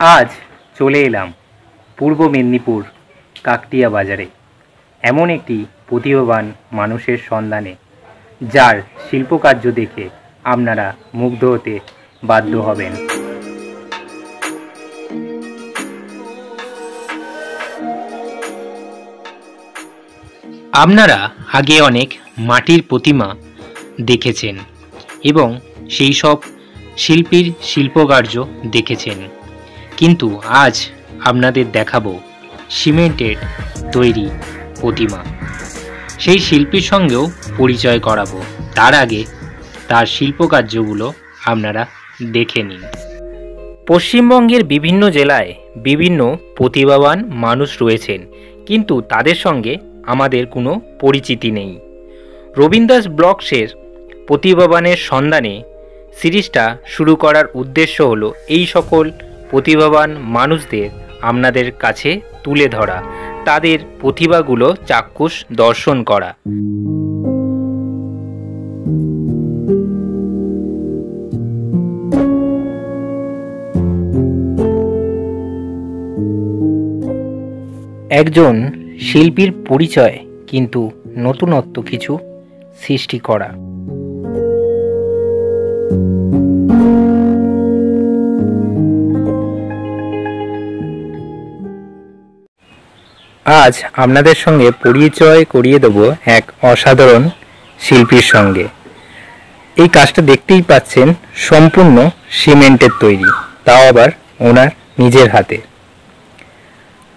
আজ চলে এলাম পূর্ব মেদিনীপুর কাকটিয়া বাজারে এমন একটি প্রতিভাবান মানুষের সন্ধানে, যার শিল্পকার্য দেখে আপনারা মুগ্ধ হতে বাধ্য হবেন। আপনারা আগে অনেক মাটির প্রতিমা দেখেছেন এবং সেই সব শিল্পীর শিল্পকার্য দেখেছেন, কিন্তু আজ আপনাদের দেখাবো সিমেন্টের তৈরি প্রতিমা। সেই শিল্পীর সঙ্গেও পরিচয় করাবো, তার আগে তার শিল্পকার্যগুলো আপনারা দেখে নিন। পশ্চিমবঙ্গের বিভিন্ন জেলায় বিভিন্ন প্রতিভাবান মানুষ রয়েছেন, কিন্তু তাদের সঙ্গে আমাদের কোনো পরিচিতি নেই। রবীন্দ্রদাস ব্লগসের প্রতিভাবানের সন্ধানে সিরিজটা শুরু করার উদ্দেশ্য হলো এই সকল প্রতিভাবান মানুষদের আপনাদের কাছে তুলে ধরা, তাদের প্রতিভাগুলো চাক্ষুষ দর্শন করা। একজন শিল্পীর পরিচয় কিন্তু নতুনত্ব কিছু সৃষ্টি করা। আজ আপনাদের সঙ্গে পরিচয় করিয়ে দেব এক অসাধারণ শিল্পীর সঙ্গে। এই কাজটা দেখতেই পাচ্ছেন সম্পূর্ণ সিমেন্টের তৈরি, তাও আবার ওনার নিজের হাতে।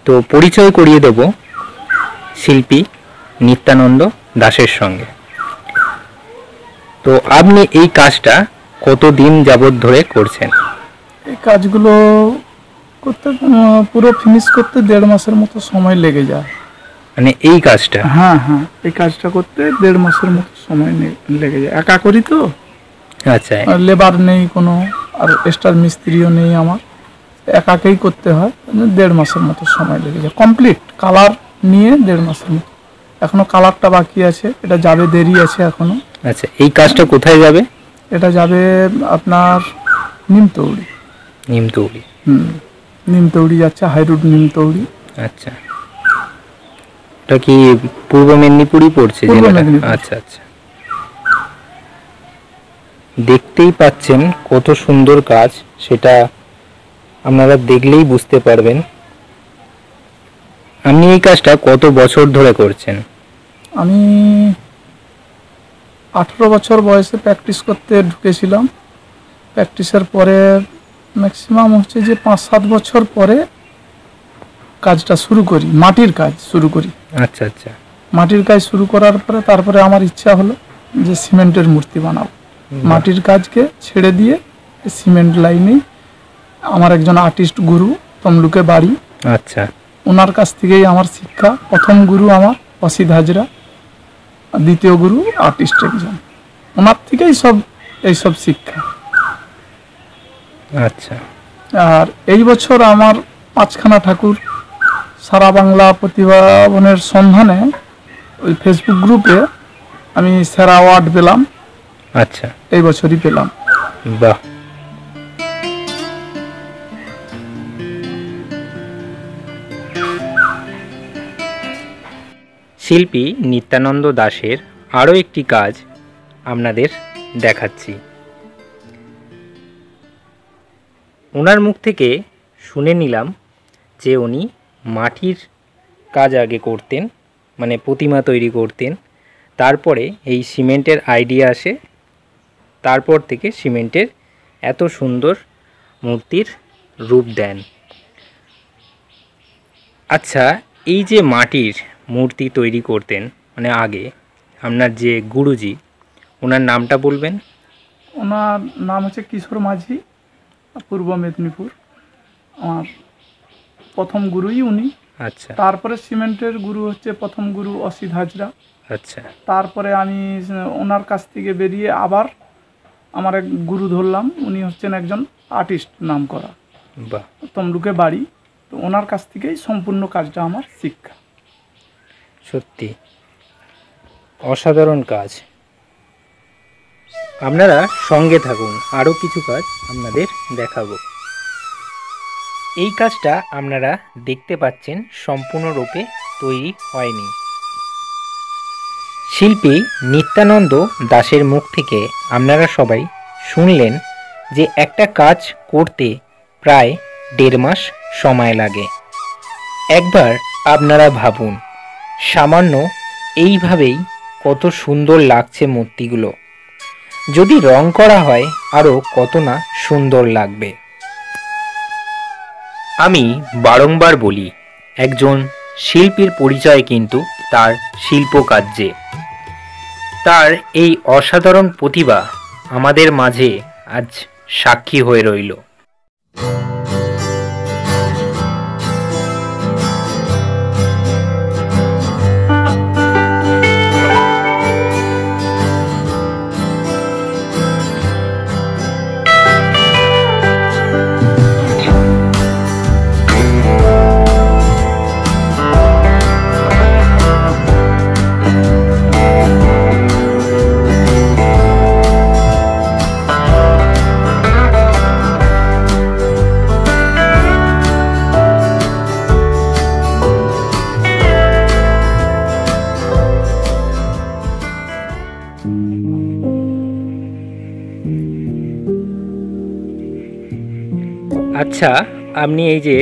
তো পরিচয় করিয়ে দেব শিল্পী নিত্যানন্দ দাসের সঙ্গে। তো আপনি এই কাজটা কতদিন যাবত ধরে করছেন? এই কাজগুলো করতে পুরো ফিনিশ করতে 1.5 মাসের মতো সময় লেগে যায়। মানে এই কাজটা? হ্যাঁ, এই কাজটা করতে 1.5 মাসের মতো সময় লেগে যায়। একা করি তো। আচ্ছা। লেবার নেই কোনো, আর এক্সট্রা মিস্ত্রিও নেই আমার, একাকেই করতে হয়। 1.5 মাসের মতো সময় লেগে যায় কমপ্লিট। কালার নিয়ে 1.5 মাসের মতো। এখনো কালারটা বাকি আছে, এটা যাবে, দেরি আছে এখনো। আচ্ছা, এই কাজটা কোথায় যাবে? এটা যাবে আপনার নিমতৌড়ি। নিমতৌড়ি? নিমতৌড়ি যাচ্ছে, হাই রোড নিমতৌড়ি। আচ্ছা, এটা কি পূর্ব মেদিনীপুরই পড়ছে? আচ্ছা আচ্ছা, দেখতেই পাচ্ছেন কত সুন্দর কাজ, সেটা আপনারা দেখলেই বুঝতে পারবেন। আপনি এই কাজটা কত বছর ধরে করছেন? আমি 18 বছর বয়সে প্র্যাকটিস করতে ঢুকেছিলাম। প্র্যাকটিসের পরে ম্যাক্সিমাম হচ্ছে যে 5-7 বছর পরে কাজটা শুরু করি, মাটির কাজ শুরু করি। আচ্ছা আচ্ছা। মাটির কাজ শুরু করার পরে তারপরে আমার ইচ্ছা হলো যে সিমেন্টের মূর্তি বানাবো। মাটির কাজকে ছেড়ে দিয়ে সিমেন্ট লাইনে আমার একজন আর্টিস্ট গুরু তমলুকে বাড়ি। আচ্ছা। ওনার কাছ থেকেই আমার শিক্ষা। প্রথম গুরু আমার অসিত হাজরা, দ্বিতীয় গুরু আর্টিস্ট একজন, ওনার থেকেই এইসব শিক্ষা। আচ্ছা। আর এই বছর আমার 5খানা ঠাকুর সারা বাংলা প্রতিভাবনের সন্ধানে ওই ফেসবুক গ্রুপে আমি সেরা অ্যাওয়ার্ড পেলাম। আচ্ছা, এই বছরই পেলাম। বাহ। শিল্পী নিত্যানন্দ দাসের আরও একটি কাজ আপনাদের দেখাচ্ছি। ওনার মুখ থেকে শুনে নিলাম যে উনি মাটির কাজ আগে করতেন, মানে প্রতিমা তৈরি করতেন, তারপরে এই সিমেন্টের আইডিয়া আসে, তারপর থেকে সিমেন্টের এত সুন্দর মূর্তির রূপ দেন। আচ্ছা, এই যে মাটির মূর্তি তৈরি করতেন মানে আগে, আপনার যে গুরুজি, ওনার নামটা বলবেন? ওনার নাম হচ্ছে কিশোর মাঝি, পূর্ব মেদিনীপুর। আমার প্রথম গুরুই উনি। আচ্ছা। তারপরে সিমেন্টের গুরু হচ্ছে প্রথম গুরু অসিত হাজরা। আচ্ছা। তারপরে আমি ওনার কাছ থেকে বেরিয়ে আবার আমার এক গুরু ধরলাম, উনি হচ্ছেন একজন আর্টিস্ট নাম করা। বাহ, তমলুকে বাড়ি। তো ওনার কাছ থেকেই সম্পূর্ণ কাজটা আমার শিক্ষা। সত্যি অসাধারণ কাজ। আপনারা সঙ্গে থাকুন, আরও কিছু কাজ আপনাদের দেখাবো। এই কাজটা আপনারা দেখতে পাচ্ছেন সম্পূর্ণরূপে তৈরি হয়নি। শিল্পী নিত্যানন্দ দাশের মুখ থেকে আপনারা সবাই শুনলেন যে একটা কাজ করতে প্রায় 1.5 মাস সময় লাগে। একবার আপনারা ভাবুন, সামান্য এইভাবেই কত সুন্দর লাগছে মূর্তিগুলো। যদি রং করা হয় আরও কত না সুন্দর লাগবে। আমি বারংবার বলি, একজন শিল্পীর পরিচয় কিন্তু তার শিল্পকার্যে। তার এই অসাধারণ প্রতিভা আমাদের মাঝে আজ সাক্ষী হয়ে রইল। আচ্ছা, আপনি এই যে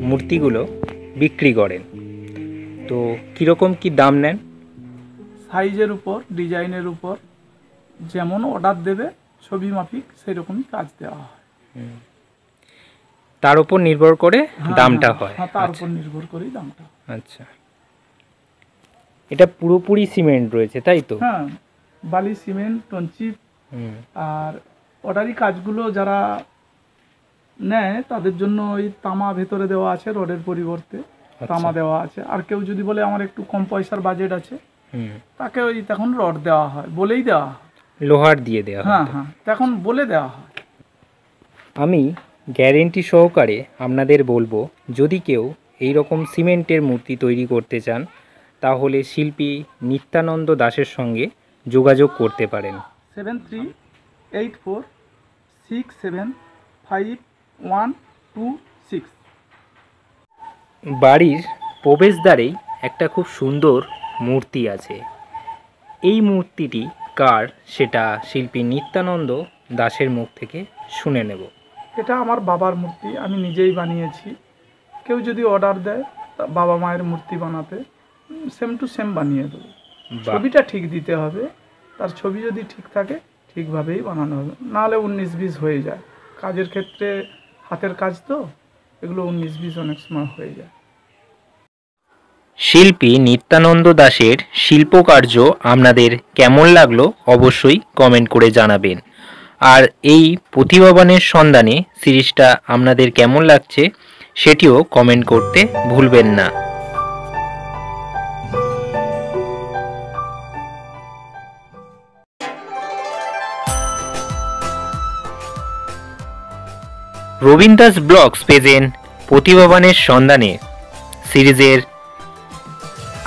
মূর্তিগুলো বিক্রি করেন, তো কীরকম কি দাম নেন? সাইজের উপর, ডিজাইনের উপর, যেমন অর্ডার দেবে ছবি মাফিক সেই রকমই কাজ দেওয়া হয়। তার উপর নির্ভর করে দামটা হয়? হ্যাঁ, তার উপর নির্ভর করেই দামটা। আচ্ছা, এটা পুরোপুরি সিমেন্ট রয়েছে তাই তো? হ্যাঁ, বালি, সিমেন্ট, টঞ্চিপ। আর অর্ডারি কাজগুলো যারা নেয় তাদের জন্য ওই তামা ভেতরে দেওয়া আছে, রডের পরিবর্তে তামা দেওয়া আছে। আর কেউ যদি বলে আমার একটু কম পয়সার বাজেট আছে, তাকে ওই তখন রড দেওয়া হয়, বলেই দেওয়া হয়, লোহার দিয়ে দেওয়া হয়। হ্যাঁ হ্যাঁ, তখন বলে দেওয়া হয়। আমি গ্যারেন্টি সহকারে আপনাদের বলবো, যদি কেউ এই রকম সিমেন্টের মূর্তি তৈরি করতে চান তাহলে শিল্পী নিত্যানন্দ দাশের সঙ্গে যোগাযোগ করতে পারেন। 7384675126। বাড়ির প্রবেশদ্বারেই একটা খুব সুন্দর মূর্তি আছে। এই মূর্তিটি কার সেটা শিল্পী নিত্যানন্দ দাশের মুখ থেকে শুনে নেব। এটা আমার বাবার মূর্তি, আমি নিজেই বানিয়েছি। কেউ যদি অর্ডার দেয় বাবা মায়ের মূর্তি বানাতে, সেম টু সেম বানিয়ে দেবো। ছবিটা ঠিক দিতে হবে, তার ছবি যদি ঠিক থাকে ঠিকভাবেই বানানো হবে, নাহলে 19-20 হয়ে যায়। কাজের ক্ষেত্রে হাতের কাজ তো, এগুলো 19-20 অনেক সময় হয়ে যায়। শিল্পী নিত্যানন্দ দাশের শিল্পকার্য আপনাদের কেমন লাগলো অবশ্যই কমেন্ট করে জানাবেন। আর এই প্রতিভাবানের সন্ধানে সিরিজটা আপনাদের কেমন লাগছে সেটিও কমেন্ট করতে ভুলবেন না। রবীন দাস ব্লগস পেজেন প্রতিভাবানের সন্ধানে সিরিজের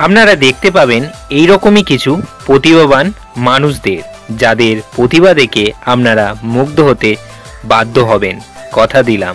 আপনারা দেখতে পাবেন এই রকমই কিছু প্রতিভাবান মানুষদের, যাদের প্রতিভা দেখে আপনারা মুগ্ধ হতে বাধ্য হবেন, কথা দিলাম।